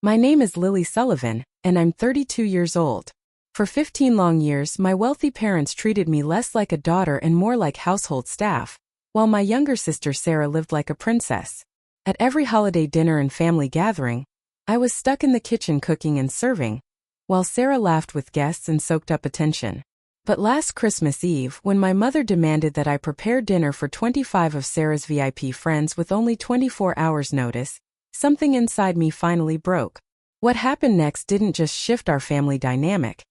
My name is Lily Sullivan, and I'm 32 years old. For 15 long years, my wealthy parents treated me less like a daughter and more like household staff, while my younger sister Sarah lived like a princess. At every holiday dinner and family gathering, I was stuck in the kitchen cooking and serving, while Sarah laughed with guests and soaked up attention. But last Christmas Eve, when my mother demanded that I prepare dinner for 25 of Sarah's VIP friends with only 24 hours' notice, something inside me finally broke. What happened next didn't just shift our family dynamic.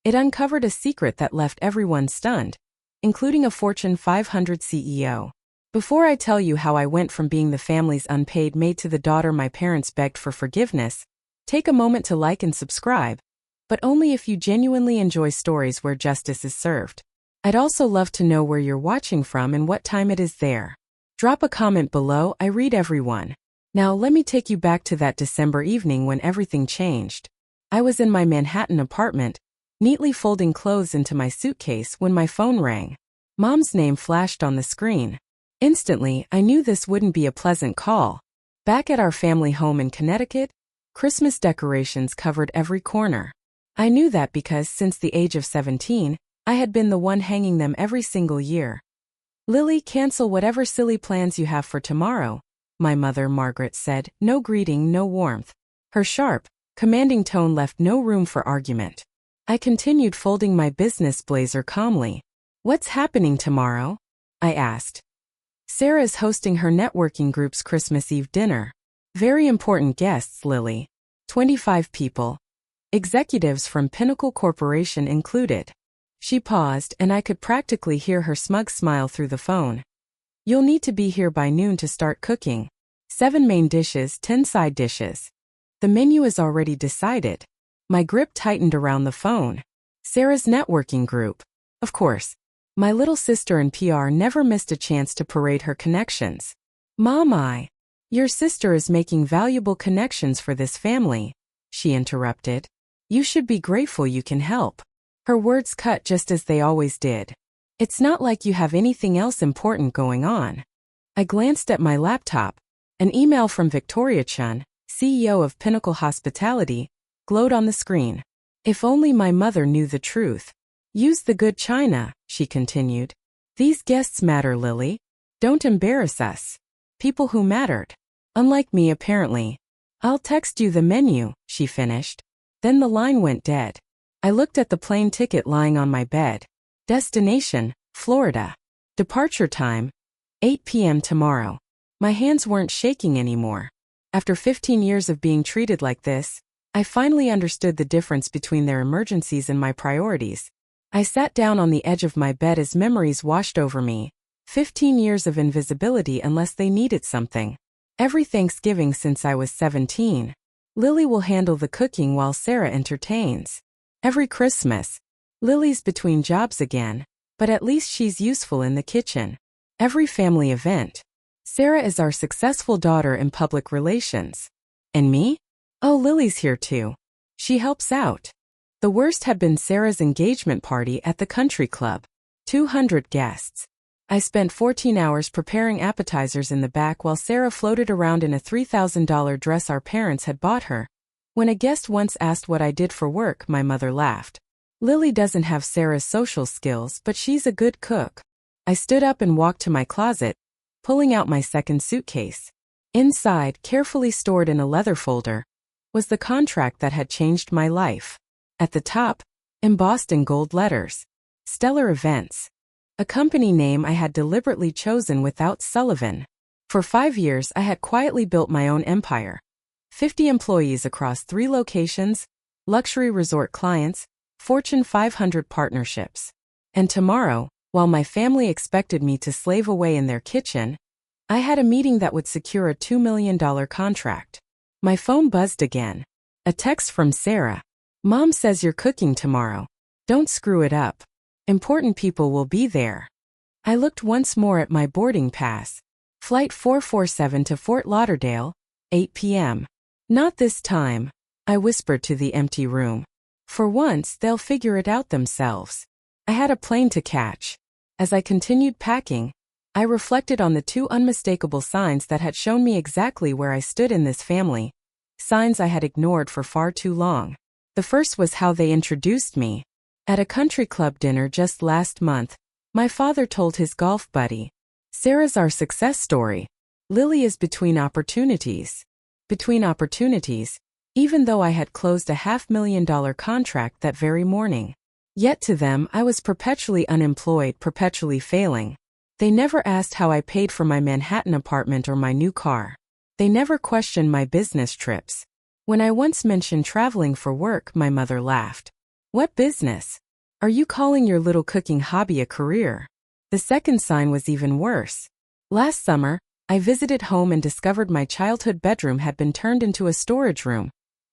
It uncovered a secret that left everyone stunned, including a Fortune 500 CEO. Before I tell you how I went from being the family's unpaid maid to the daughter my parents begged for forgiveness, take a moment to like and subscribe, but only if you genuinely enjoy stories where justice is served. I'd also love to know where you're watching from and what time it is there. Drop a comment below, I read everyone. Now let me take you back to that December evening when everything changed. I was in my Manhattan apartment, neatly folding clothes into my suitcase when my phone rang. Mom's name flashed on the screen. Instantly, I knew this wouldn't be a pleasant call. Back at our family home in Connecticut, Christmas decorations covered every corner. I knew that because since the age of 17, I had been the one hanging them every single year. Lily, cancel whatever silly plans you have for tomorrow, my mother Margaret said, no greeting, no warmth. Her sharp, commanding tone left no room for argument. I continued folding my business blazer calmly. What's happening tomorrow? I asked. Sarah is hosting her networking group's Christmas Eve dinner. Very important guests, Lily. 25 people. Executives from Pinnacle Corporation included. She paused, and I could practically hear her smug smile through the phone. You'll need to be here by noon to start cooking. 7 main dishes, 10 side dishes. The menu is already decided. My grip tightened around the phone. Sarah's networking group. Of course. My little sister in PR never missed a chance to parade her connections. Mom, your sister is making valuable connections for this family, she interrupted. You should be grateful you can help. Her words cut just as they always did. It's not like you have anything else important going on. I glanced at my laptop. An email from Victoria Chun, CEO of Pinnacle Hospitality, glowed on the screen. If only my mother knew the truth. Use the good china, she continued. These guests matter, Lily. Don't embarrass us. People who mattered. Unlike me, apparently. I'll text you the menu, she finished. Then the line went dead. I looked at the plane ticket lying on my bed. Destination, Florida. Departure time, 8 p.m. tomorrow. My hands weren't shaking anymore. After 15 years of being treated like this, I finally understood the difference between their emergencies and my priorities. I sat down on the edge of my bed as memories washed over me. 15 years of invisibility unless they needed something. Every Thanksgiving since I was 17. Lily will handle the cooking while Sarah entertains. Every Christmas. Lily's between jobs again, but at least she's useful in the kitchen. Every family event. Sarah is our successful daughter in public relations. And me? Oh, Lily's here too. She helps out. The worst had been Sarah's engagement party at the country club. 200 guests. I spent 14 hours preparing appetizers in the back while Sarah floated around in a $3,000 dress our parents had bought her. When a guest once asked what I did for work, my mother laughed. Lily doesn't have Sarah's social skills, but she's a good cook. I stood up and walked to my closet, pulling out my second suitcase. Inside, carefully stored in a leather folder, was the contract that had changed my life. At the top, embossed in gold letters, Stellar Events. A company name I had deliberately chosen without Sullivan. For 5 years I had quietly built my own empire. 50 employees across 3 locations, luxury resort clients, Fortune 500 partnerships. And tomorrow, while my family expected me to slave away in their kitchen, I had a meeting that would secure a $2 million contract. My phone buzzed again. A text from Sarah. Mom says you're cooking tomorrow. Don't screw it up. Important people will be there. I looked once more at my boarding pass. Flight 447 to Fort Lauderdale, 8 p.m. Not this time, I whispered to the empty room. For once, they'll figure it out themselves. I had a plane to catch. As I continued packing, I reflected on the 2 unmistakable signs that had shown me exactly where I stood in this family. signs I had ignored for far too long. The first was how they introduced me. At a country club dinner just last month, my father told his golf buddy, "Sarah's our success story. Lily is between opportunities." Between opportunities, even though I had closed a $500,000 contract that very morning. Yet to them I was perpetually unemployed, perpetually failing. They never asked how I paid for my Manhattan apartment or my new car. They never questioned my business trips. When I once mentioned traveling for work, my mother laughed. "What business? Are you calling your little cooking hobby a career?" The second sign was even worse. Last summer, I visited home and discovered my childhood bedroom had been turned into a storage room,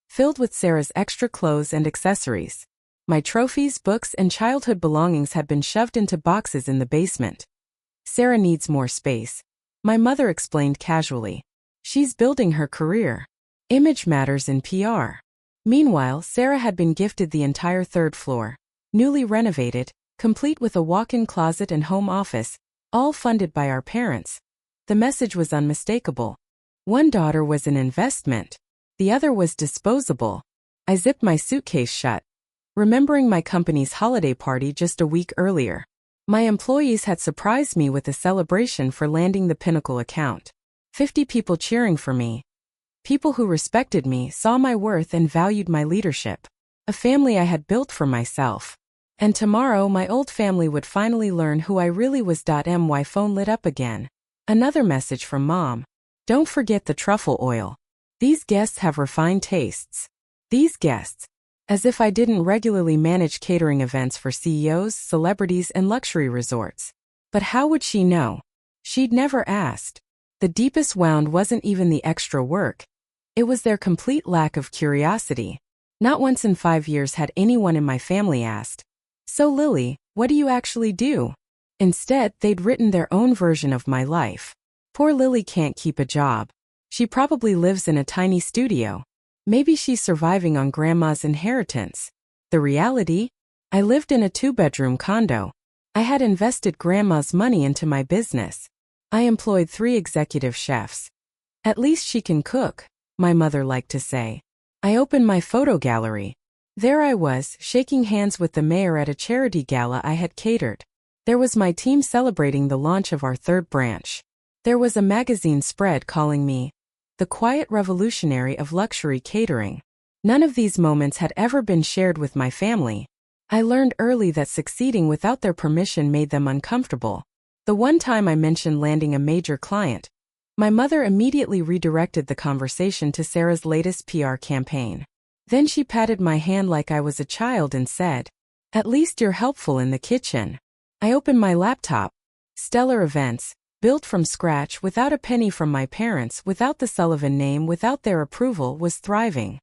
filled with Sarah's extra clothes and accessories. My trophies, books, and childhood belongings had been shoved into boxes in the basement. "Sarah needs more space," my mother explained casually. "She's building her career. Image matters in PR." Meanwhile, Sarah had been gifted the entire third floor, newly renovated, complete with a walk-in closet and home office, all funded by our parents. The message was unmistakable. One daughter was an investment. The other was disposable. I zipped my suitcase shut, remembering my company's holiday party just a week earlier. My employees had surprised me with a celebration for landing the Pinnacle account. 50 people cheering for me. People who respected me, saw my worth, and valued my leadership. A family I had built for myself. And tomorrow my old family would finally learn who I really was. My phone lit up again. Another message from Mom. "Don't forget the truffle oil. These guests have refined tastes." These guests. As if I didn't regularly manage catering events for CEOs, celebrities, and luxury resorts. But how would she know? She'd never asked. The deepest wound wasn't even the extra work. It was their complete lack of curiosity. Not once in 5 years had anyone in my family asked, "So Lily, what do you actually do?" Instead, they'd written their own version of my life. "Poor Lily can't keep a job. She probably lives in a tiny studio. Maybe she's surviving on grandma's inheritance." The reality? I lived in a 2-bedroom condo. I had invested grandma's money into my business. I employed 3 executive chefs. "At least she can cook," my mother liked to say. I opened my photo gallery. There I was, shaking hands with the mayor at a charity gala I had catered. There was my team celebrating the launch of our 3rd branch. There was a magazine spread calling me the quiet revolutionary of luxury catering. None of these moments had ever been shared with my family. I learned early that succeeding without their permission made them uncomfortable. The one time I mentioned landing a major client, my mother immediately redirected the conversation to Sarah's latest PR campaign. Then she patted my hand like I was a child and said, "At least you're helpful in the kitchen." I opened my laptop. Stellar Events, built from scratch without a penny from my parents, without the Sullivan name, without their approval, was thriving.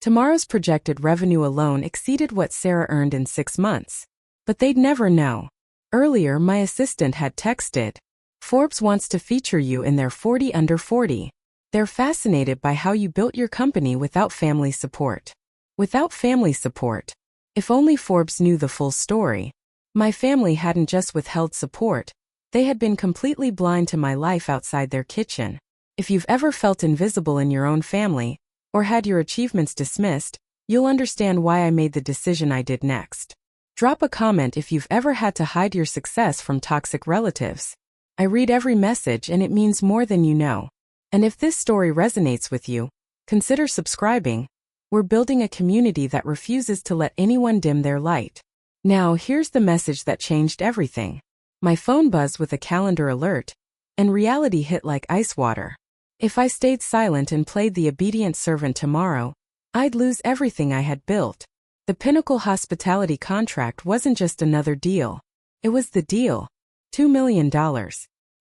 Tomorrow's projected revenue alone exceeded what Sarah earned in 6 months. But they'd never know. Earlier, my assistant had texted, "Forbes wants to feature you in their 40 under 40. They're fascinated by how you built your company without family support." Without family support. If only Forbes knew the full story. My family hadn't just withheld support. They had been completely blind to my life outside their kitchen. If you've ever felt invisible in your own family, or had your achievements dismissed, you'll understand why I made the decision I did next. Drop a comment if you've ever had to hide your success from toxic relatives. I read every message and it means more than you know. And if this story resonates with you, consider subscribing. We're building a community that refuses to let anyone dim their light. Now here's the message that changed everything. My phone buzzed with a calendar alert, and reality hit like ice water. If I stayed silent and played the obedient servant tomorrow, I'd lose everything I had built. The Pinnacle hospitality contract wasn't just another deal. It was the deal. $2 million.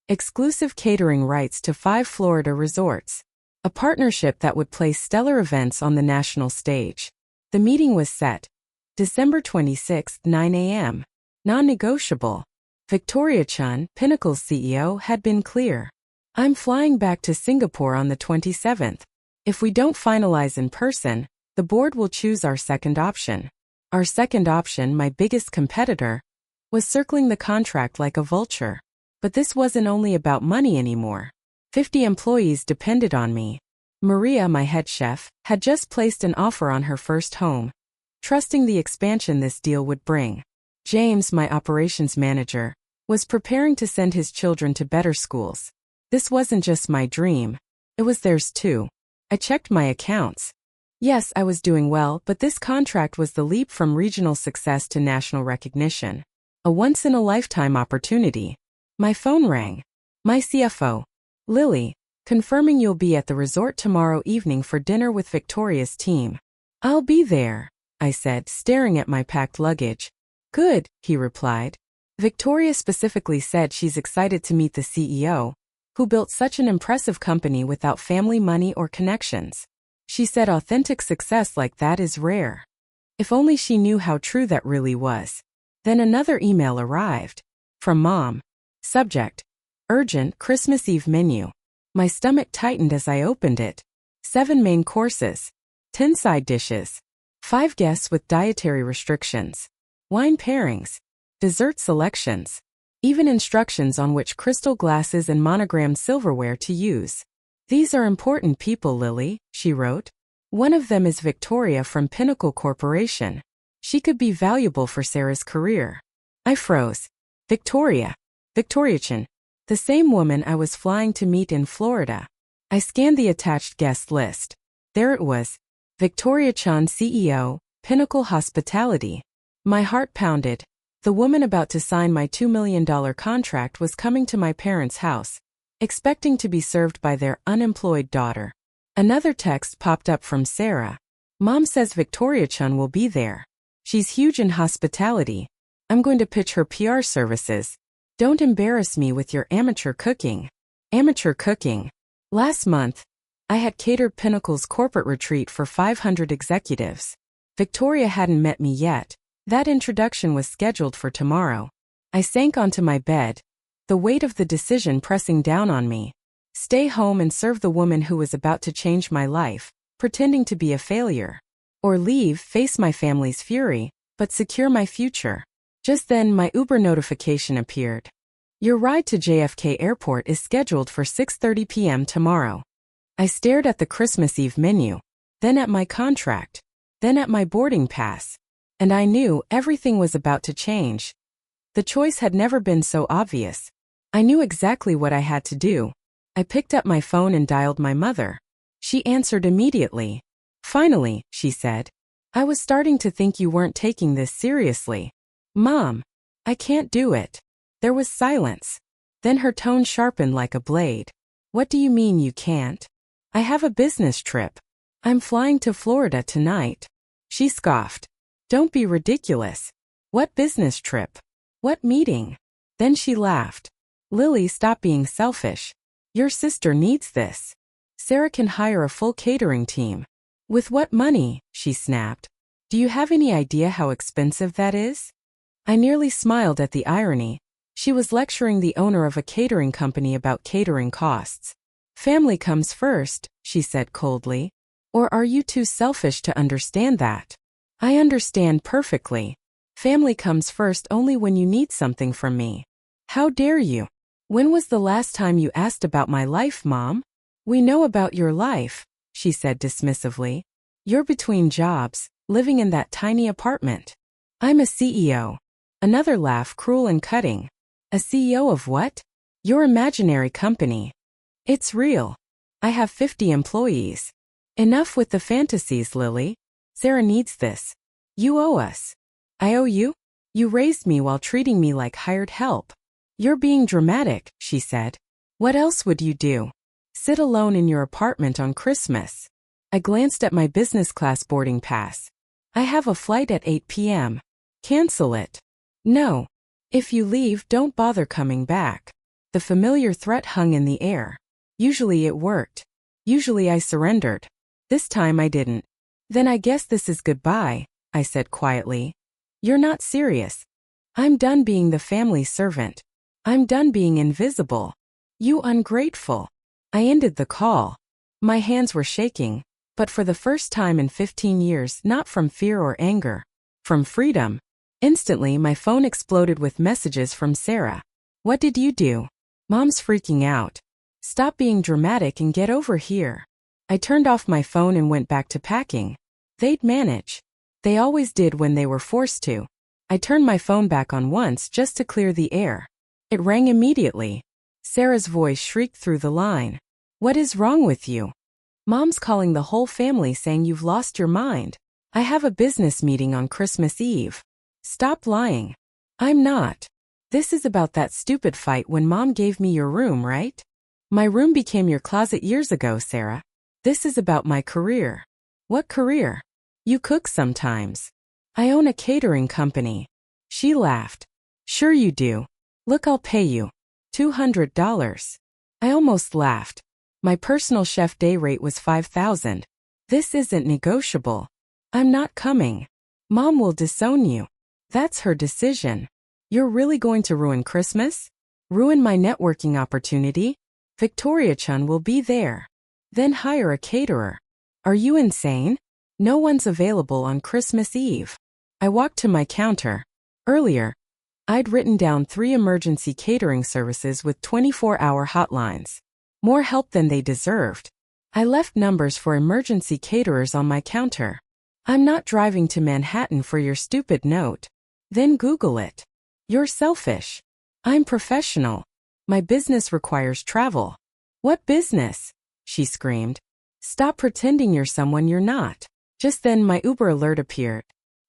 Exclusive catering rights to 5 Florida resorts. A partnership that would place stellar events on the national stage. The meeting was set. December 26, 9 a.m. Non-negotiable. Victoria Chun, Pinnacle's CEO, had been clear. "I'm flying back to Singapore on the 27th. If we don't finalize in person, the board will choose our second option." Our second option, my biggest competitor, was circling the contract like a vulture. But this wasn't only about money anymore. 50 employees depended on me. Maria, my head chef, had just placed an offer on her first home, trusting the expansion this deal would bring. James, my operations manager, was preparing to send his children to better schools. This wasn't just my dream, it was theirs too. I checked my accounts. Yes, I was doing well, but this contract was the leap from regional success to national recognition. A once-in-a-lifetime opportunity. My phone rang. My CFO, Lily, confirming you'll be at the resort tomorrow evening for dinner with Victoria's team. I'll be there, I said, staring at my packed luggage. Good, he replied. Victoria specifically said she's excited to meet the CEO, who built such an impressive company without family money or connections. She said authentic success like that is rare. If only she knew how true that really was. Then another email arrived. From Mom. Subject: Urgent Christmas Eve menu. My stomach tightened as I opened it. 7 main courses. 10 side dishes. 5 guests with dietary restrictions. Wine pairings. Dessert selections. Even instructions on which crystal glasses and monogrammed silverware to use. These are important people, Lily, she wrote. One of them is Victoria from Pinnacle Corporation. She could be valuable for Sarah's career. I froze. Victoria. Victoria-chan. The same woman I was flying to meet in Florida. I scanned the attached guest list. There it was. Victoria-chan, CEO, Pinnacle Hospitality. My heart pounded. The woman about to sign my $2 million contract was coming to my parents' house, expecting to be served by their unemployed daughter. Another text popped up from Sarah. Mom says Victoria-chan will be there. She's huge in hospitality. I'm going to pitch her PR services. Don't embarrass me with your amateur cooking. Amateur cooking. Last month, I had catered Pinnacle's corporate retreat for 500 executives. Victoria hadn't met me yet. That introduction was scheduled for tomorrow. I sank onto my bed, the weight of the decision pressing down on me. Stay home and serve the woman who was about to change my life, pretending to be a failure. Or leave, face my family's fury, but secure my future. Just then, my Uber notification appeared. Your ride to JFK Airport is scheduled for 6:30 p.m. tomorrow. I stared at the Christmas Eve menu, then at my contract, then at my boarding pass. And I knew everything was about to change. The choice had never been so obvious. I knew exactly what I had to do. I picked up my phone and dialed my mother. She answered immediately. Finally, she said. I was starting to think you weren't taking this seriously. Mom, I can't do it. There was silence. Then her tone sharpened like a blade. What do you mean you can't? I have a business trip. I'm flying to Florida tonight. She scoffed. Don't be ridiculous. What business trip? What meeting? Then she laughed. Lily, stop being selfish. Your sister needs this. Sarah can hire a full catering team. With what money? She snapped. Do you have any idea how expensive that is? I nearly smiled at the irony. She was lecturing the owner of a catering company about catering costs. Family comes first, she said coldly. Or are you too selfish to understand that? I understand perfectly. Family comes first only when you need something from me. How dare you? When was the last time you asked about my life, Mom? We know about your life, she said dismissively. You're between jobs, living in that tiny apartment. I'm a CEO. Another laugh, cruel and cutting. A CEO of what? Your imaginary company. It's real. I have 50 employees. Enough with the fantasies, Lily. Sarah needs this. You owe us. I owe you? You raised me while treating me like hired help. You're being dramatic, she said. What else would you do? Sit alone in your apartment on Christmas. I glanced at my business class boarding pass. I have a flight at 8 p.m. Cancel it. No. If you leave, don't bother coming back. The familiar threat hung in the air. Usually it worked. Usually I surrendered. This time I didn't. Then I guess this is goodbye, I said quietly. You're not serious. I'm done being the family servant. I'm done being invisible. You ungrateful. I ended the call. My hands were shaking, but for the first time in 15 years, not from fear or anger, from freedom. Instantly, my phone exploded with messages from Sarah. What did you do? Mom's freaking out. Stop being dramatic and get over here. I turned off my phone and went back to packing. They'd manage. They always did when they were forced to. I turned my phone back on once just to clear the air. It rang immediately. Sarah's voice shrieked through the line. "What is wrong with you? Mom's calling the whole family saying you've lost your mind. I have a business meeting on Christmas Eve. Stop lying." "I'm not. This is about that stupid fight when Mom gave me your room, right? My room became your closet years ago, Sarah. This is about my career." "What career? You cook sometimes." "I own a catering company." She laughed. "Sure you do. Look, I'll pay you. $200. I almost laughed. My personal chef day rate was $5,000. "This isn't negotiable." "I'm not coming. Mom will disown you." "That's her decision." "You're really going to ruin Christmas? Ruin my networking opportunity? Victoria Chun will be there. Then hire a caterer." "Are you insane? No one's available on Christmas Eve." I walked to my counter. Earlier, I'd written down 3 emergency catering services with 24-hour hotlines. More help than they deserved. I left numbers for emergency caterers on my counter. "I'm not driving to Manhattan for your stupid note." "Then Google it." "You're selfish." "I'm professional. My business requires travel." "What business?" she screamed. "Stop pretending you're someone you're not." Just then my Uber alert appeared.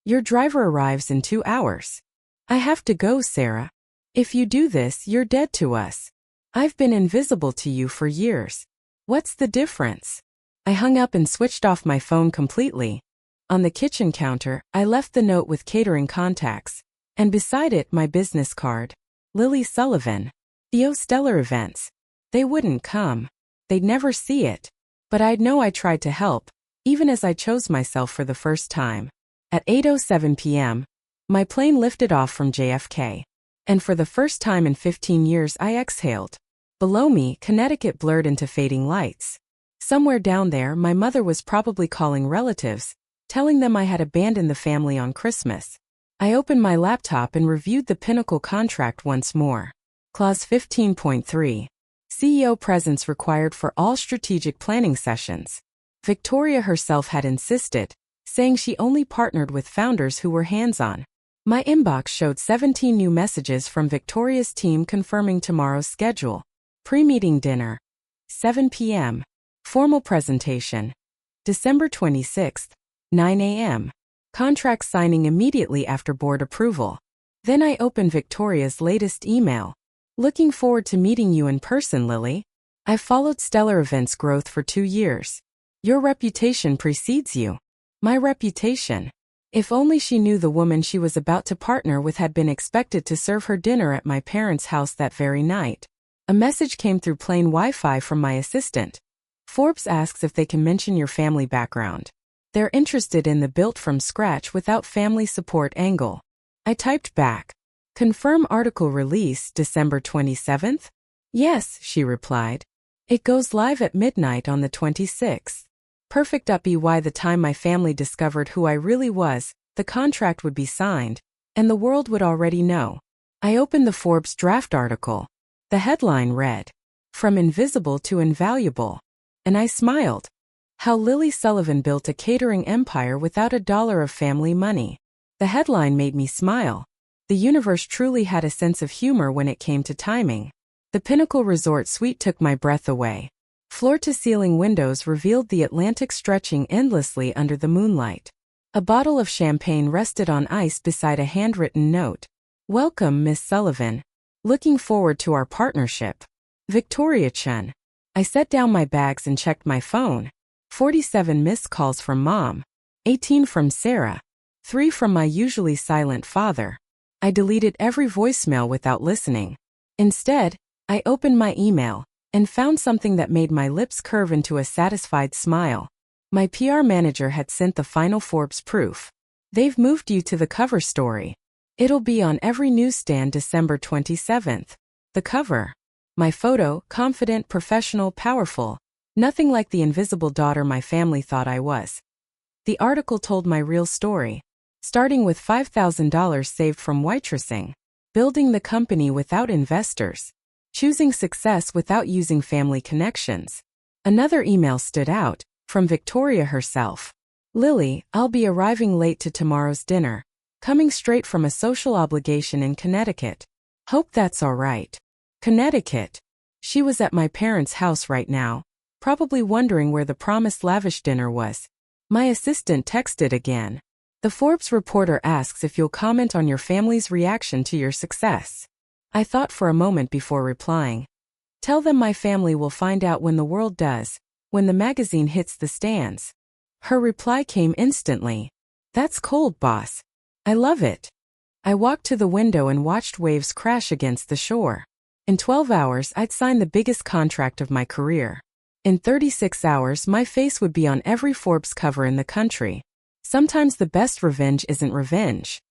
"Your driver arrives in 2 hours." "I have to go, Sarah. If you do this, you're dead to us. I've been invisible to you for years. What's the difference?" I hung up and switched off my phone completely. On the kitchen counter, I left the note with catering contacts, and beside it my business card. Lily Sullivan. Theo Stellar Events. They wouldn't come. They'd never see it. But I'd know I tried to help, even as I chose myself for the first time. At 8:07 p.m., my plane lifted off from JFK. And for the first time in 15 years I exhaled. Below me, Connecticut blurred into fading lights. Somewhere down there my mother was probably calling relatives, telling them I had abandoned the family on Christmas. I opened my laptop and reviewed the Pinnacle contract once more. Clause 15.3. CEO presence required for all strategic planning sessions. Victoria herself had insisted, saying she only partnered with founders who were hands-on. My inbox showed 17 new messages from Victoria's team confirming tomorrow's schedule. Pre-meeting dinner. 7 p.m. Formal presentation. December 26th, 9 a.m. Contract signing immediately after board approval. Then I opened Victoria's latest email. "Looking forward to meeting you in person, Lily. I've followed Stellar Events' growth for 2 years. Your reputation precedes you." My reputation. If only she knew the woman she was about to partner with had been expected to serve her dinner at my parents' house that very night. A message came through plain Wi-Fi from my assistant. "Forbes asks if they can mention your family background. They're interested in the built from scratch without family support angle." I typed back. "Confirm article release December 27th? "Yes," she replied. "It goes live at midnight on the 26th. Perfect. By the time my family discovered who I really was, the contract would be signed, and the world would already know." I opened the Forbes draft article. The headline read, "From Invisible to Invaluable," and I smiled. How Lily Sullivan built a catering empire without $1 of family money. The headline made me smile. The universe truly had a sense of humor when it came to timing. The Pinnacle Resort suite took my breath away. Floor-to-ceiling windows revealed the Atlantic stretching endlessly under the moonlight. A bottle of champagne rested on ice beside a handwritten note. "Welcome, Miss Sullivan. Looking forward to our partnership. Victoria Chun." I set down my bags and checked my phone. 47 missed calls from Mom. 18 from Sarah. 3 from my usually silent father. I deleted every voicemail without listening. Instead, I opened my email and found something that made my lips curve into a satisfied smile. My PR manager had sent the final Forbes proof. "They've moved you to the cover story. It'll be on every newsstand December 27th. The cover. My photo, confident, professional, powerful. Nothing like the invisible daughter my family thought I was. The article told my real story. Starting with $5,000 saved from waitressing. Building the company without investors. Choosing success without using family connections. Another email stood out. From Victoria herself. Lily, I'll be arriving late to tomorrow's dinner. Coming straight from a social obligation in Connecticut. Hope that's all right. Connecticut. She was at my parents' house right now, probably wondering where the promised lavish dinner was. My assistant texted again. The Forbes reporter asks if you'll comment on your family's reaction to your success. I thought for a moment before replying. Tell them my family will find out when the world does, when the magazine hits the stands. Her reply came instantly. That's cold, boss. I love it. I walked to the window and watched waves crash against the shore. In 12 hours, I'd sign the biggest contract of my career. In 36 hours, my face would be on every Forbes cover in the country. Sometimes the best revenge isn't revenge.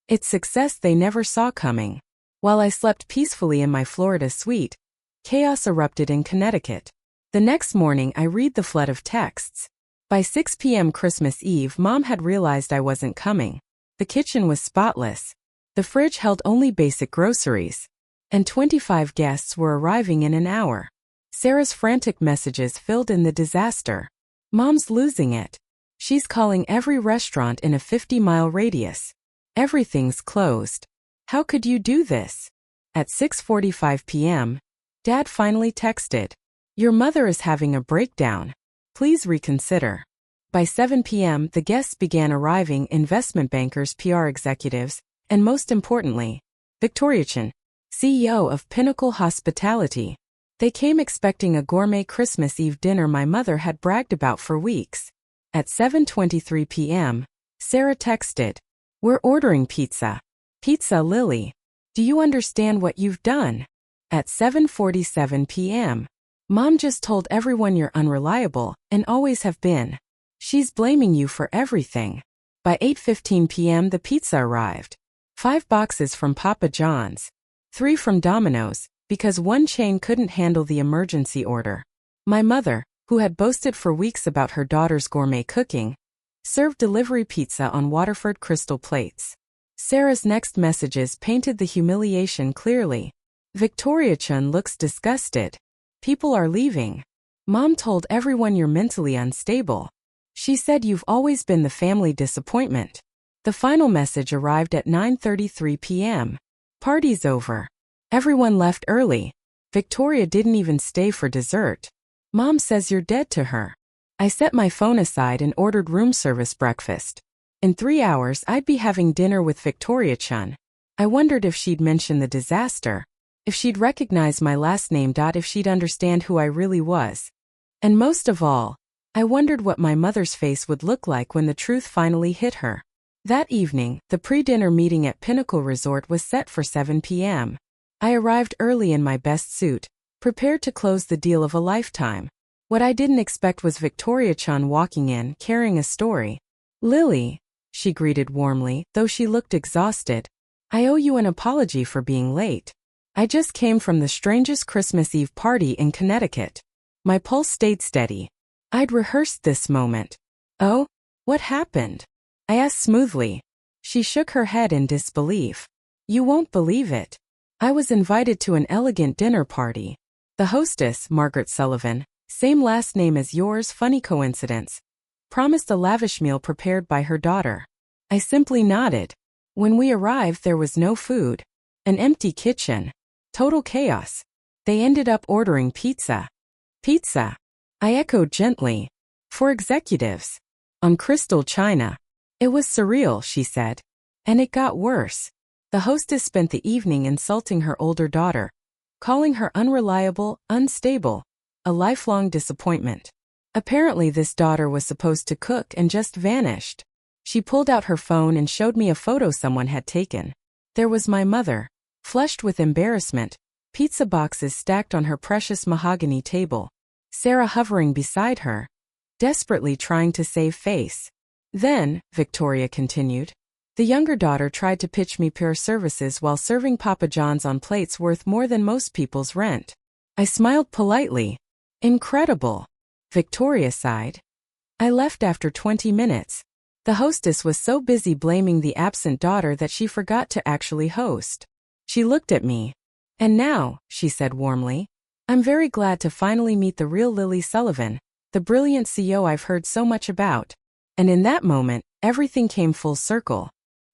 It's success they never saw coming. While I slept peacefully in my Florida suite, chaos erupted in Connecticut. The next morning, I read the flood of texts. By 6 p.m. Christmas Eve, Mom had realized I wasn't coming. The kitchen was spotless. The fridge held only basic groceries. And 25 guests were arriving in an hour. Sarah's frantic messages filled in the disaster. Mom's losing it. She's calling every restaurant in a 50-mile radius. Everything's closed. How could you do this? At 6:45 p.m., Dad finally texted. Your mother is having a breakdown. Please reconsider. By 7 p.m., the guests began arriving: investment bankers, PR executives, and most importantly, Victoria Chen, CEO of Pinnacle Hospitality. They came expecting a gourmet Christmas Eve dinner my mother had bragged about for weeks. At 7:23 p.m., Sarah texted, We're ordering pizza. Pizza, Lily. Do you understand what you've done? At 7:47 p.m., Mom just told everyone you're unreliable and always have been. She's blaming you for everything. By 8:15 p.m., the pizza arrived. 5 boxes from Papa John's. 3 from Domino's, because one chain couldn't handle the emergency order. My mother, who had boasted for weeks about her daughter's gourmet cooking, served delivery pizza on Waterford crystal plates. Sarah's next messages painted the humiliation clearly. Victoria Chun looks disgusted. People are leaving. Mom told everyone you're mentally unstable. She said you've always been the family disappointment. The final message arrived at 9:33 p.m. Party's over. Everyone left early. Victoria didn't even stay for dessert. Mom says you're dead to her. I set my phone aside and ordered room service breakfast. In 3 hours, I'd be having dinner with Victoria Chun. I wondered if she'd mention the disaster, if she'd recognize my last name, if she'd understand who I really was. And most of all, I wondered what my mother's face would look like when the truth finally hit her. That evening, the pre-dinner meeting at Pinnacle Resort was set for 7 p.m. I arrived early in my best suit, prepared to close the deal of a lifetime. What I didn't expect was Victoria Chun walking in, carrying a story. Lily, she greeted warmly, though she looked exhausted. I owe you an apology for being late. I just came from the strangest Christmas Eve party in Connecticut. My pulse stayed steady. I'd rehearsed this moment. Oh? What happened? I asked smoothly. She shook her head in disbelief. You won't believe it. I was invited to an elegant dinner party. The hostess, Margaret Sullivan, same last name as yours, funny coincidence, promised a lavish meal prepared by her daughter. I simply nodded. When we arrived, there was no food. An empty kitchen. Total chaos. They ended up ordering pizza. Pizza. I echoed gently. For executives. On crystal china. It was surreal, she said. And it got worse. The hostess spent the evening insulting her older daughter, calling her unreliable, unstable, a lifelong disappointment. Apparently this daughter was supposed to cook and just vanished. She pulled out her phone and showed me a photo someone had taken. There was my mother, flushed with embarrassment, pizza boxes stacked on her precious mahogany table, Sarah hovering beside her, desperately trying to save face. Then, Victoria continued, the younger daughter tried to pitch me pure services while serving Papa John's on plates worth more than most people's rent. I smiled politely. Incredible. Victoria sighed. I left after 20 minutes. The hostess was so busy blaming the absent daughter that she forgot to actually host. She looked at me. And now, she said warmly, I'm very glad to finally meet the real Lily Sullivan. The brilliant CEO I've heard so much about. And in that moment, everything came full circle.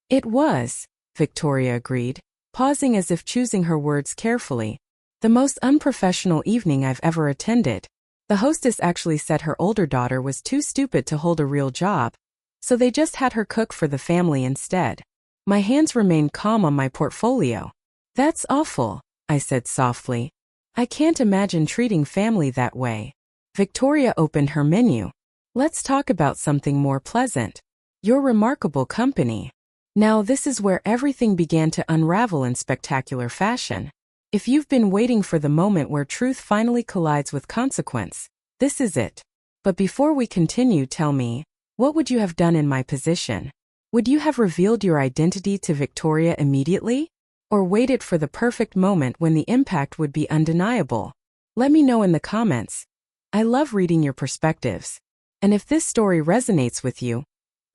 It was, Victoria agreed, pausing as if choosing her words carefully, the most unprofessional evening I've ever attended. The hostess actually said her older daughter was too stupid to hold a real job, so they just had her cook for the family instead. My hands remained calm on my portfolio. That's awful, I said softly. I can't imagine treating family that way. Victoria opened her menu. Let's talk about something more pleasant. Your remarkable company. Now this is where everything began to unravel in spectacular fashion. If you've been waiting for the moment where truth finally collides with consequence, this is it. But before we continue, tell me, what would you have done in my position? Would you have revealed your identity to Victoria immediately? Or waited for the perfect moment when the impact would be undeniable? Let me know in the comments. I love reading your perspectives. And if this story resonates with you,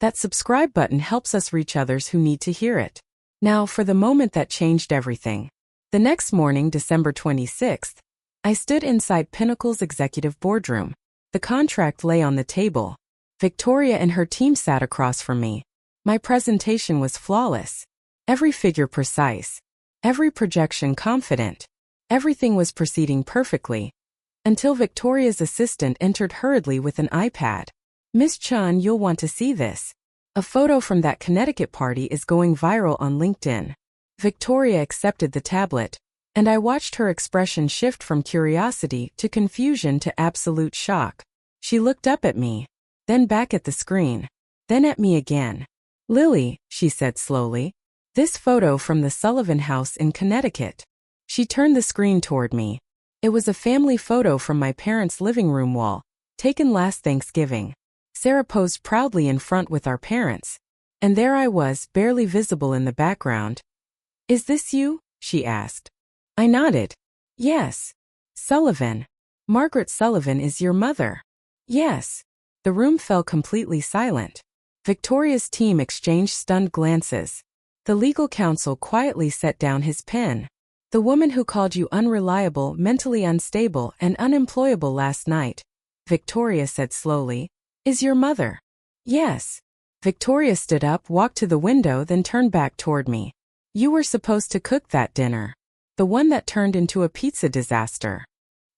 that subscribe button helps us reach others who need to hear it. Now for the moment that changed everything. The next morning, December 26th, I stood inside Pinnacle's executive boardroom. The contract lay on the table. Victoria and her team sat across from me. My presentation was flawless. Every figure precise. Every projection confident. Everything was proceeding perfectly. Until Victoria's assistant entered hurriedly with an iPad. Miss Chun, you'll want to see this. A photo from that Connecticut party is going viral on LinkedIn. Victoria accepted the tablet, and I watched her expression shift from curiosity to confusion to absolute shock. She looked up at me, then back at the screen, then at me again. Lily, she said slowly, this photo from the Sullivan house in Connecticut. She turned the screen toward me. It was a family photo from my parents' living room wall, taken last Thanksgiving. Sarah posed proudly in front with our parents, and there I was, barely visible in the background. Is this you? She asked. I nodded. Yes. Sullivan. Margaret Sullivan is your mother. Yes. The room fell completely silent. Victoria's team exchanged stunned glances. The legal counsel quietly set down his pen. The woman who called you unreliable, mentally unstable, and unemployable last night, Victoria said slowly, is your mother. Yes. Victoria stood up, walked to the window, then turned back toward me. You were supposed to cook that dinner. The one that turned into a pizza disaster.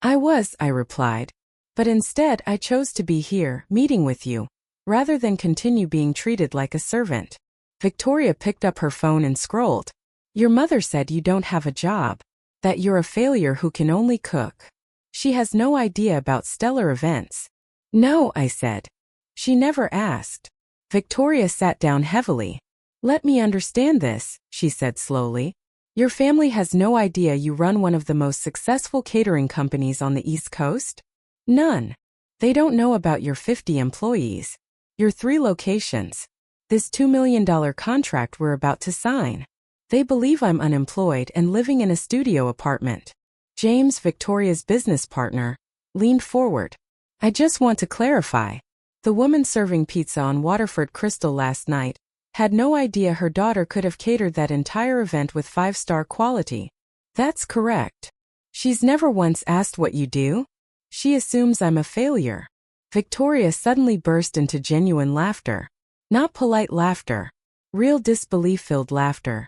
I was, I replied. But instead I chose to be here, meeting with you, rather than continue being treated like a servant. Victoria picked up her phone and scrolled. Your mother said you don't have a job. That you're a failure who can only cook. She has no idea about stellar events. No, I said. She never asked. Victoria sat down heavily. Let me understand this, she said slowly. Your family has no idea you run one of the most successful catering companies on the East Coast? None. They don't know about your 50 employees. Your 3 locations. This $2 million contract we're about to sign. They believe I'm unemployed and living in a studio apartment. James, Victoria's business partner, leaned forward. I just want to clarify. The woman serving pizza on Waterford Crystal last night had no idea her daughter could have catered that entire event with 5-star quality. That's correct. She's never once asked what you do. She assumes I'm a failure. Victoria suddenly burst into genuine laughter. Not polite laughter. Real disbelief-filled laughter.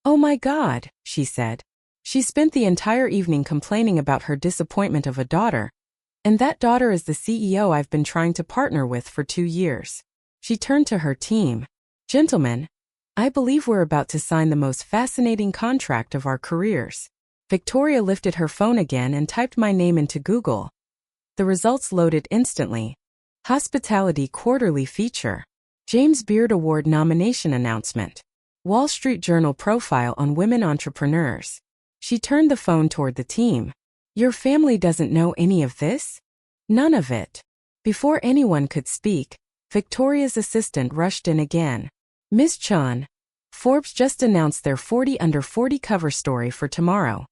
Oh my God, she said. She spent the entire evening complaining about her disappointment of a daughter. And that daughter is the CEO I've been trying to partner with for 2 years. She turned to her team. Gentlemen, I believe we're about to sign the most fascinating contract of our careers. Victoria lifted her phone again and typed my name into Google. The results loaded instantly. Hospitality Quarterly Feature. James Beard Award Nomination Announcement. Wall Street Journal Profile on Women Entrepreneurs. She turned the phone toward the team. Your family doesn't know any of this? None of it. Before anyone could speak, Victoria's assistant rushed in again. Miss Chun, Forbes just announced their 40 under 40 cover story for tomorrow.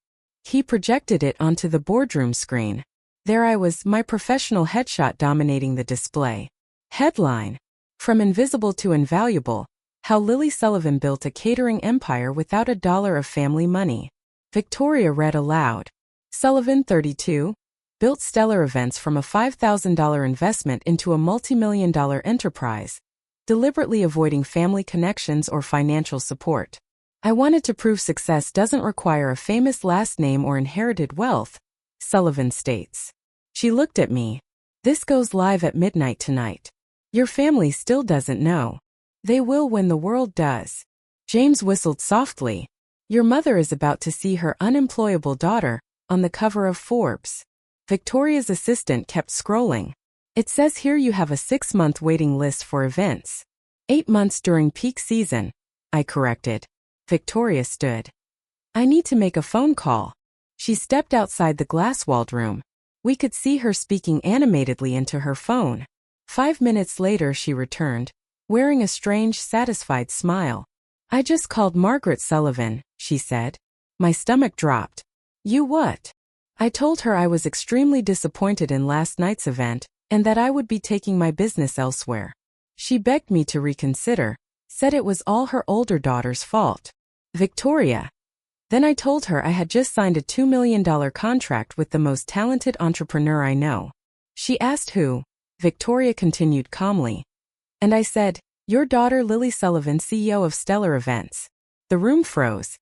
He projected it onto the boardroom screen. There I was, my professional headshot dominating the display. Headline: From Invisible to Invaluable, How Lily Sullivan Built a Catering Empire Without a Dollar of Family Money. Victoria read aloud. Sullivan, 32, built Stellar Events from a $5,000 investment into a multi-million-dollar enterprise, deliberately avoiding family connections or financial support. I wanted to prove success doesn't require a famous last name or inherited wealth, Sullivan states. She looked at me. This goes live at midnight tonight. Your family still doesn't know. They will when the world does. James whistled softly. Your mother is about to see her unemployable daughter on the cover of Forbes. Victoria's assistant kept scrolling. It says here you have a 6-month waiting list for events. 8 months during peak season, I corrected. Victoria stood. I need to make a phone call. She stepped outside the glass-walled room. We could see her speaking animatedly into her phone. 5 minutes later she returned, wearing a strange, satisfied smile. I just called Margaret Sullivan, she said. My stomach dropped. You what? I told her I was extremely disappointed in last night's event, and that I would be taking my business elsewhere. She begged me to reconsider, said it was all her older daughter's fault. Victoria. Then I told her I had just signed a $2 million contract with the most talented entrepreneur I know. She asked who. Victoria continued calmly. And I said, your daughter Lily Sullivan, CEO of Stellar Events. The room froze.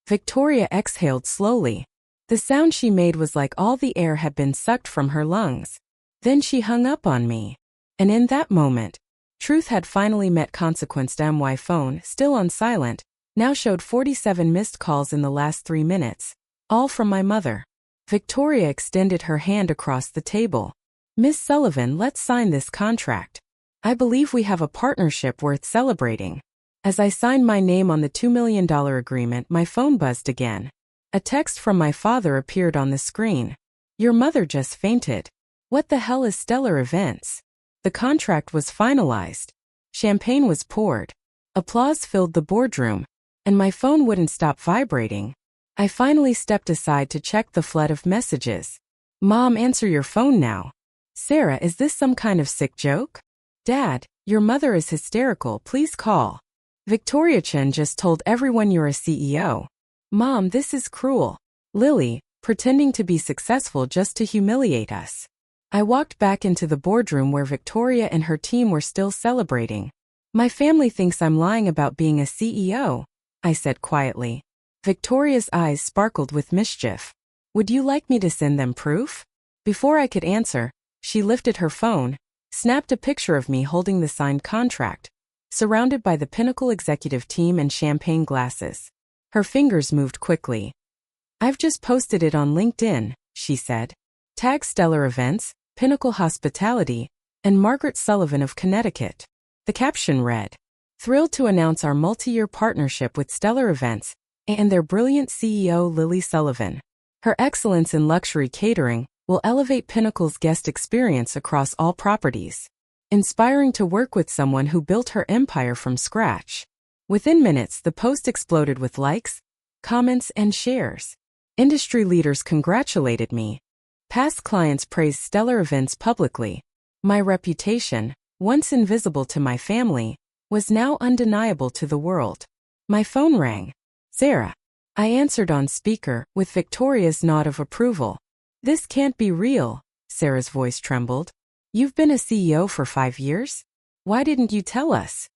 Victoria exhaled slowly. The sound she made was like all the air had been sucked from her lungs. Then she hung up on me. And in that moment, truth had finally met consequence. My phone, still on silent, now showed 47 missed calls in the last 3 minutes, all from my mother. Victoria extended her hand across the table. Miss Sullivan, let's sign this contract. I believe we have a partnership worth celebrating. As I signed my name on the $2 million agreement, my phone buzzed again. A text from my father appeared on the screen. Your mother just fainted. What the hell is Stellar Events? The contract was finalized. Champagne was poured. Applause filled the boardroom. And my phone wouldn't stop vibrating. I finally stepped aside to check the flood of messages. Mom, answer your phone now. Sarah, is this some kind of sick joke? Dad, your mother is hysterical, please call. Victoria Chen just told everyone you're a CEO. Mom, this is cruel. Lily, pretending to be successful just to humiliate us. I walked back into the boardroom where Victoria and her team were still celebrating. My family thinks I'm lying about being a CEO, I said quietly. Victoria's eyes sparkled with mischief. Would you like me to send them proof? Before I could answer, she lifted her phone, snapped a picture of me holding the signed contract, surrounded by the Pinnacle executive team and champagne glasses. Her fingers moved quickly. I've just posted it on LinkedIn, she said. Tag Stellar Events, Pinnacle Hospitality, and Margaret Sullivan of Connecticut. The caption read, thrilled to announce our multi-year partnership with Stellar Events and their brilliant CEO Lily Sullivan. Her excellence in luxury catering will elevate Pinnacle's guest experience across all properties. Inspiring to work with someone who built her empire from scratch. Within minutes, the post exploded with likes, comments, and shares. Industry leaders congratulated me. Past clients praised Stellar Events publicly. My reputation, once invisible to my family, was now undeniable to the world. My phone rang. Sarah. I answered on speaker, with Victoria's nod of approval. This can't be real, Sarah's voice trembled. You've been a CEO for 5 years? Why didn't you tell us?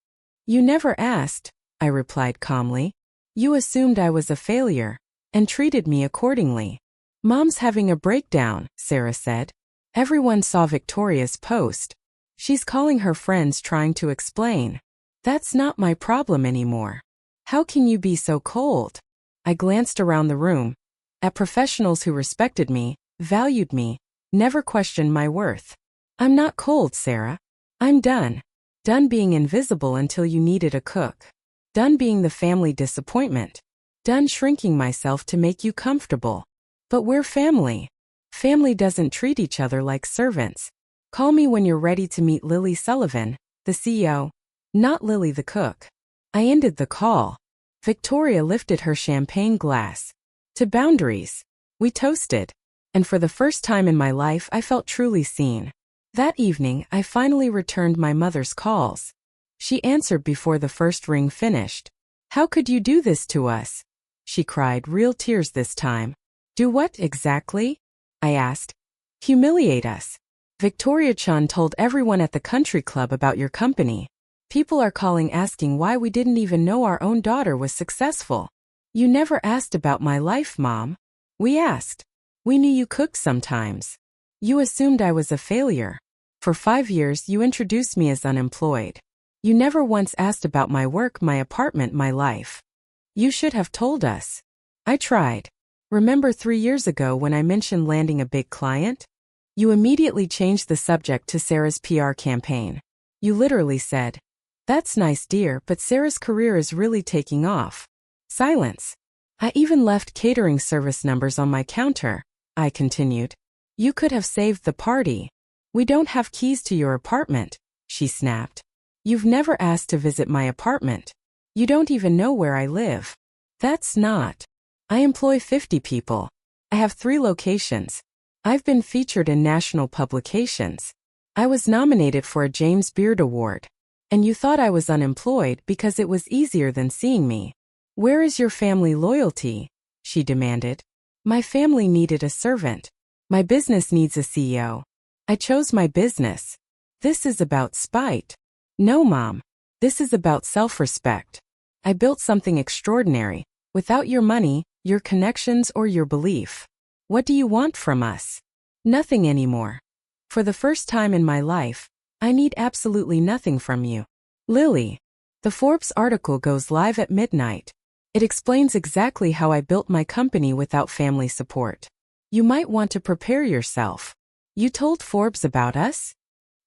You never asked, I replied calmly. You assumed I was a failure, and treated me accordingly. Mom's having a breakdown, Sarah said. Everyone saw Victoria's post. She's calling her friends trying to explain. That's not my problem anymore. How can you be so cold? I glanced around the room, at professionals who respected me, valued me, never questioned my worth. I'm not cold, Sarah. I'm done. Done being invisible until you needed a cook. Done being the family disappointment. Done shrinking myself to make you comfortable. But we're family. Family doesn't treat each other like servants. Call me when you're ready to meet Lily Sullivan, the CEO, not Lily the cook. I ended the call. Victoria lifted her champagne glass. To boundaries. We toasted. And for the first time in my life I felt truly seen. That evening I finally returned my mother's calls. She answered before the first ring finished. How could you do this to us? She cried, real tears this time. Do what exactly? I asked. Humiliate us. Victoria Chun told everyone at the country club about your company. People are calling asking why we didn't even know our own daughter was successful. You never asked about my life, Mom. We asked. We knew you cooked sometimes. You assumed I was a failure. For 5 years you introduced me as unemployed. You never once asked about my work, my apartment, my life. You should have told us. I tried. Remember 3 years ago when I mentioned landing a big client? You immediately changed the subject to Sarah's PR campaign. You literally said, "That's nice, dear, but Sarah's career is really taking off." Silence. I even left catering service numbers on my counter, I continued. You could have saved the party. We don't have keys to your apartment, she snapped. You've never asked to visit my apartment. You don't even know where I live. That's not. I employ 50 people. I have 3 locations. I've been featured in national publications. I was nominated for a James Beard Award. And you thought I was unemployed because it was easier than seeing me. Where is your family loyalty? She demanded. My family needed a servant. My business needs a CEO. I chose my business. This is about spite. No, Mom. This is about self-respect. I built something extraordinary, without your money, your connections, or your belief. What do you want from us? Nothing anymore. For the first time in my life, I need absolutely nothing from you. Lily. The Forbes article goes live at midnight. It explains exactly how I built my company without family support. You might want to prepare yourself. You told Forbes about us?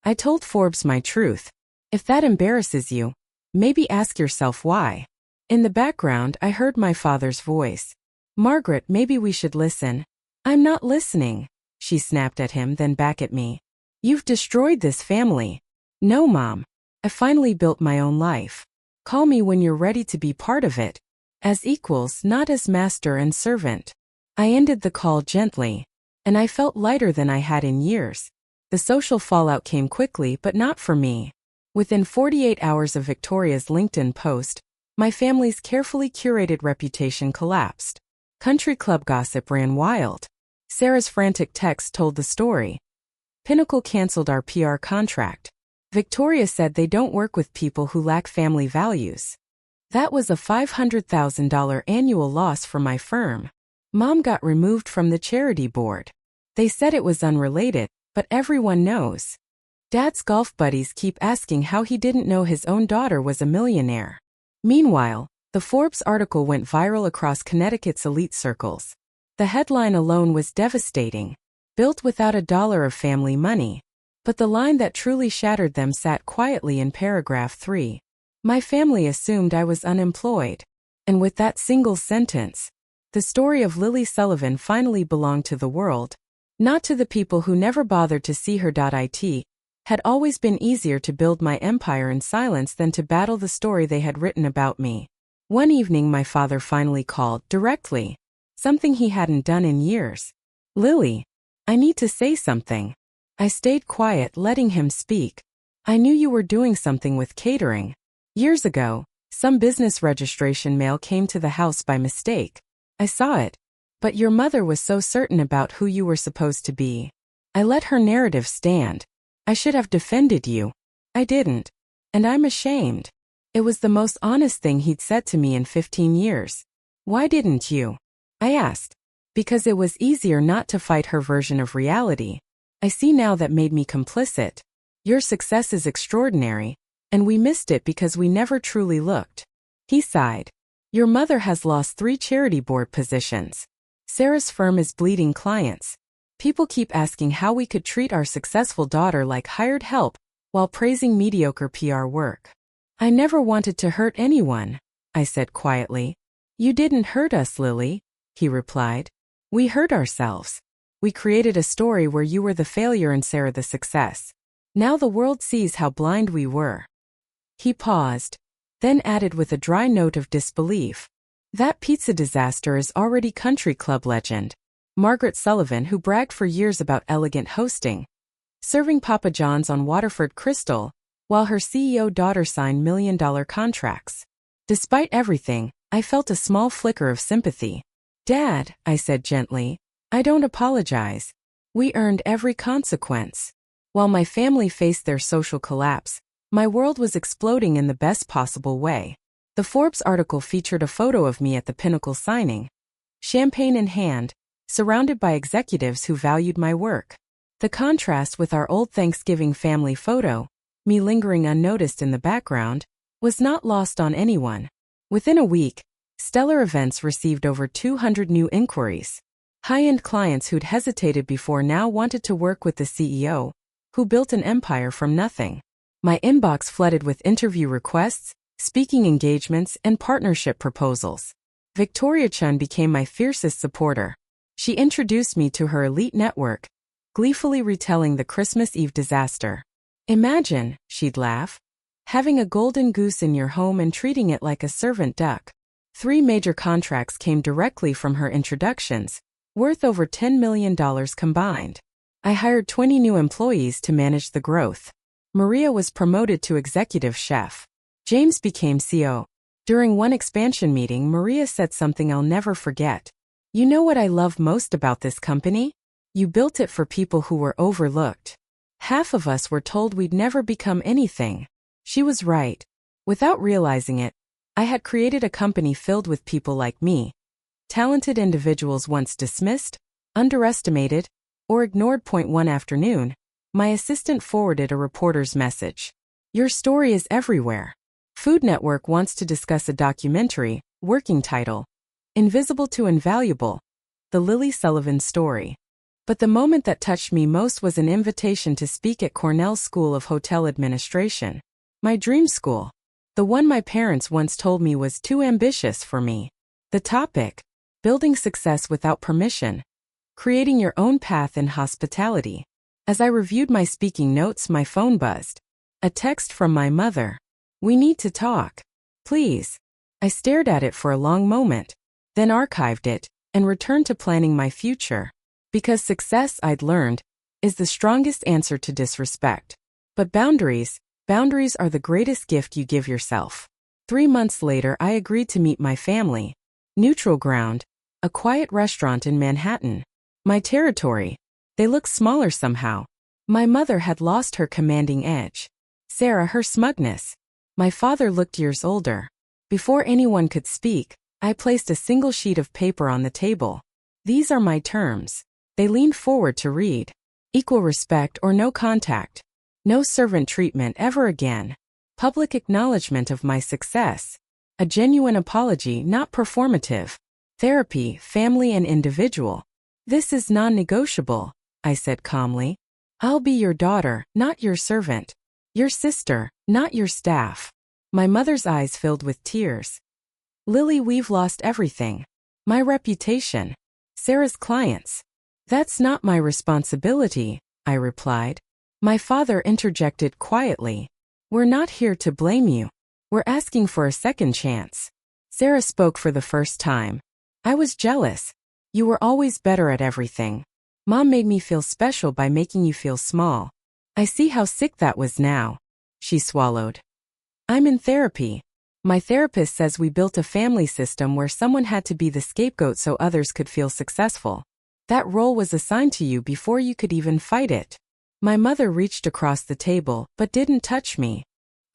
I told Forbes my truth. If that embarrasses you, maybe ask yourself why. In the background, I heard my father's voice. Margaret, maybe we should listen. I'm not listening, she snapped at him, then back at me. You've destroyed this family. No, Mom. I finally built my own life. Call me when you're ready to be part of it. As equals, not as master and servant. I ended the call gently. And I felt lighter than I had in years. The social fallout came quickly, but not for me. Within 48 hours of Victoria's LinkedIn post, my family's carefully curated reputation collapsed. Country club gossip ran wild. Sarah's frantic text told the story. Pinnacle canceled our PR contract. Victoria said they don't work with people who lack family values. That was a $500,000 annual loss for my firm. Mom got removed from the charity board. They said it was unrelated, but everyone knows. Dad's golf buddies keep asking how he didn't know his own daughter was a millionaire. Meanwhile, the Forbes article went viral across Connecticut's elite circles. The headline alone was devastating. Built without a dollar of family money. But the line that truly shattered them sat quietly in paragraph 3. My family assumed I was unemployed. And with that single sentence, the story of Lily Sullivan finally belonged to the world, not to the people who never bothered to see her. It had always been easier to build my empire in silence than to battle the story they had written about me. One evening my father finally called, directly. Something he hadn't done in years. Lily, I need to say something. I stayed quiet, letting him speak. I knew you were doing something with catering. Years ago, some business registration mail came to the house by mistake. I saw it. But your mother was so certain about who you were supposed to be. I let her narrative stand. I should have defended you. I didn't. And I'm ashamed. It was the most honest thing he'd said to me in 15 years. Why didn't you? I asked. Because it was easier not to fight her version of reality. I see now that made me complicit. Your success is extraordinary, and we missed it because we never truly looked. He sighed. Your mother has lost 3 charity board positions. Sarah's firm is bleeding clients. People keep asking how we could treat our successful daughter like hired help, while praising mediocre PR work. I never wanted to hurt anyone, I said quietly. You didn't hurt us, Lily, he replied. We hurt ourselves. We created a story where you were the failure and Sarah the success. Now the world sees how blind we were. He paused, then added with a dry note of disbelief. That pizza disaster is already country club legend. Margaret Sullivan, who bragged for years about elegant hosting, serving Papa John's on Waterford Crystal, while her CEO daughter signed million-dollar contracts. Despite everything, I felt a small flicker of sympathy. Dad, I said gently, I don't apologize. We earned every consequence. While my family faced their social collapse, my world was exploding in the best possible way. The Forbes article featured a photo of me at the Pinnacle signing, champagne in hand, surrounded by executives who valued my work. The contrast with our old Thanksgiving family photo, me lingering unnoticed in the background, was not lost on anyone. Within a week, Stellar Events received over 200 new inquiries. High-end clients who'd hesitated before now wanted to work with the CEO, who built an empire from nothing. My inbox flooded with interview requests, speaking engagements, and partnership proposals. Victoria Chun became my fiercest supporter. She introduced me to her elite network, gleefully retelling the Christmas Eve disaster. Imagine, she'd laugh, having a golden goose in your home and treating it like a servant duck. 3 major contracts came directly from her introductions, worth over $10 million combined. I hired 20 new employees to manage the growth. Maria was promoted to executive chef. James became CEO. During one expansion meeting, Maria said something I'll never forget. You know what I love most about this company? You built it for people who were overlooked. Half of us were told we'd never become anything. She was right. Without realizing it, I had created a company filled with people like me. Talented individuals once dismissed, underestimated, or ignored. One afternoon, my assistant forwarded a reporter's message. Your story is everywhere. Food Network wants to discuss a documentary, working title, Invisible to Invaluable, the Lily Sullivan story. But the moment that touched me most was an invitation to speak at Cornell School of Hotel Administration. My dream school. The one my parents once told me was too ambitious for me. The topic: building success without permission. Creating your own path in hospitality. As I reviewed my speaking notes, my phone buzzed. A text from my mother. We need to talk. Please. I stared at it for a long moment, then archived it, and returned to planning my future. Because success, I'd learned, is the strongest answer to disrespect. But boundaries are the greatest gift you give yourself. 3 months later, I agreed to meet my family. Neutral Ground, a quiet restaurant in Manhattan. My territory. They looked smaller somehow. My mother had lost her commanding edge. Sarah, her smugness. My father looked years older. Before anyone could speak, I placed a single sheet of paper on the table. These are my terms. They leaned forward to read. Equal respect or no contact. No servant treatment ever again. Public acknowledgement of my success. A genuine apology, not performative. Therapy, family and individual. This is non-negotiable, I said calmly. I'll be your daughter, not your servant. Your sister, not your staff. My mother's eyes filled with tears. Lily, we've lost everything. My reputation. Sarah's clients. That's not my responsibility, I replied. My father interjected quietly. We're not here to blame you. We're asking for a second chance. Sarah spoke for the first time. I was jealous. You were always better at everything. Mom made me feel special by making you feel small. I see how sick that was now. She swallowed. I'm in therapy. My therapist says we built a family system where someone had to be the scapegoat so others could feel successful. That role was assigned to you before you could even fight it. My mother reached across the table, but didn't touch me.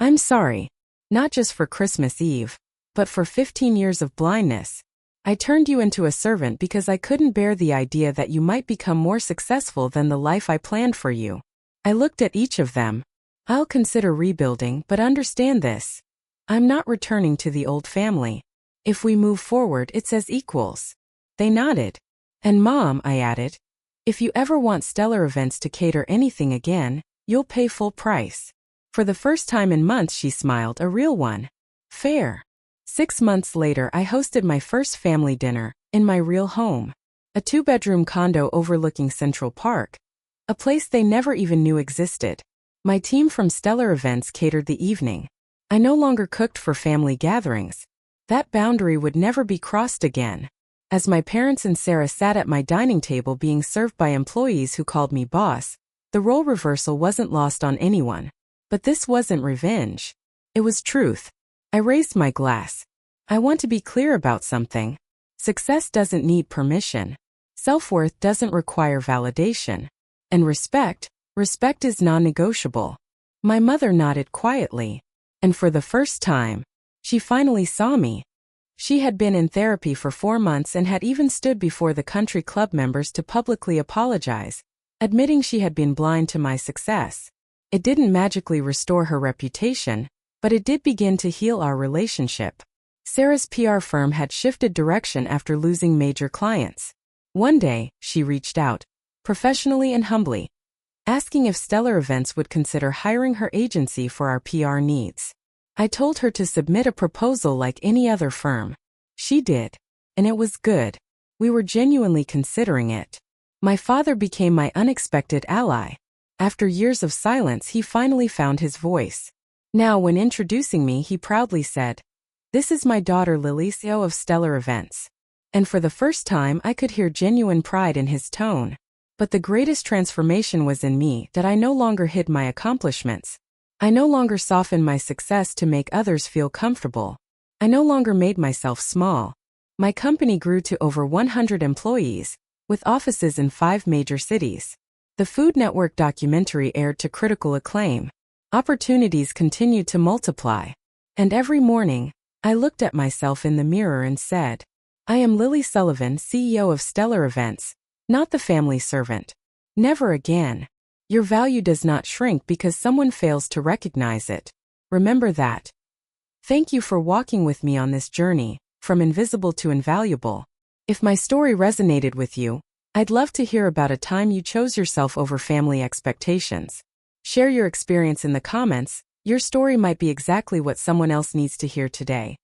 I'm sorry. Not just for Christmas Eve, but for 15 years of blindness. I turned you into a servant because I couldn't bear the idea that you might become more successful than the life I planned for you. I looked at each of them. I'll consider rebuilding, but understand this. I'm not returning to the old family. If we move forward, it's as equals. They nodded. And Mom, I added, if you ever want Stellar Events to cater anything again, you'll pay full price. For the first time in months, she smiled, a real one. Fair. 6 months later, I hosted my first family dinner, in my real home. A 2-bedroom condo overlooking Central Park. A place they never even knew existed. My team from Stellar Events catered the evening. I no longer cooked for family gatherings. That boundary would never be crossed again. As my parents and Sarah sat at my dining table being served by employees who called me boss, the role reversal wasn't lost on anyone. But this wasn't revenge. It was truth. I raised my glass. I want to be clear about something. Success doesn't need permission. Self-worth doesn't require validation. And respect is non-negotiable. My mother nodded quietly. And for the first time, she finally saw me. She had been in therapy for 4 months and had even stood before the country club members to publicly apologize, admitting she had been blind to my success. It didn't magically restore her reputation, but it did begin to heal our relationship. Sarah's PR firm had shifted direction after losing major clients. One day, she reached out, professionally and humbly, asking if Stellar Events would consider hiring her agency for our PR needs. I told her to submit a proposal like any other firm. She did, and it was good. We were genuinely considering it. My father became my unexpected ally. After years of silence, he finally found his voice. Now, when introducing me, he proudly said, "This is my daughter Lily, CEO of Stellar Events." And for the first time, I could hear genuine pride in his tone. But the greatest transformation was in me, that I no longer hid my accomplishments. I no longer softened my success to make others feel comfortable. I no longer made myself small. My company grew to over 100 employees, with offices in 5 major cities. The Food Network documentary aired to critical acclaim. Opportunities continued to multiply. And every morning, I looked at myself in the mirror and said, "I am Lily Sullivan, CEO of Stellar Events, not the family servant." Never again. Your value does not shrink because someone fails to recognize it. Remember that. Thank you for walking with me on this journey, from invisible to invaluable. If my story resonated with you, I'd love to hear about a time you chose yourself over family expectations. Share your experience in the comments. Your story might be exactly what someone else needs to hear today.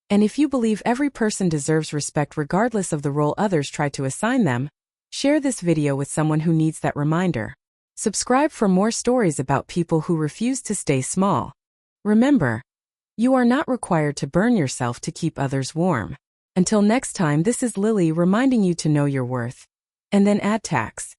And if you believe every person deserves respect regardless of the role others try to assign them, share this video with someone who needs that reminder. Subscribe for more stories about people who refuse to stay small. Remember, you are not required to burn yourself to keep others warm. Until next time, this is Lily reminding you to know your worth. And then add tax.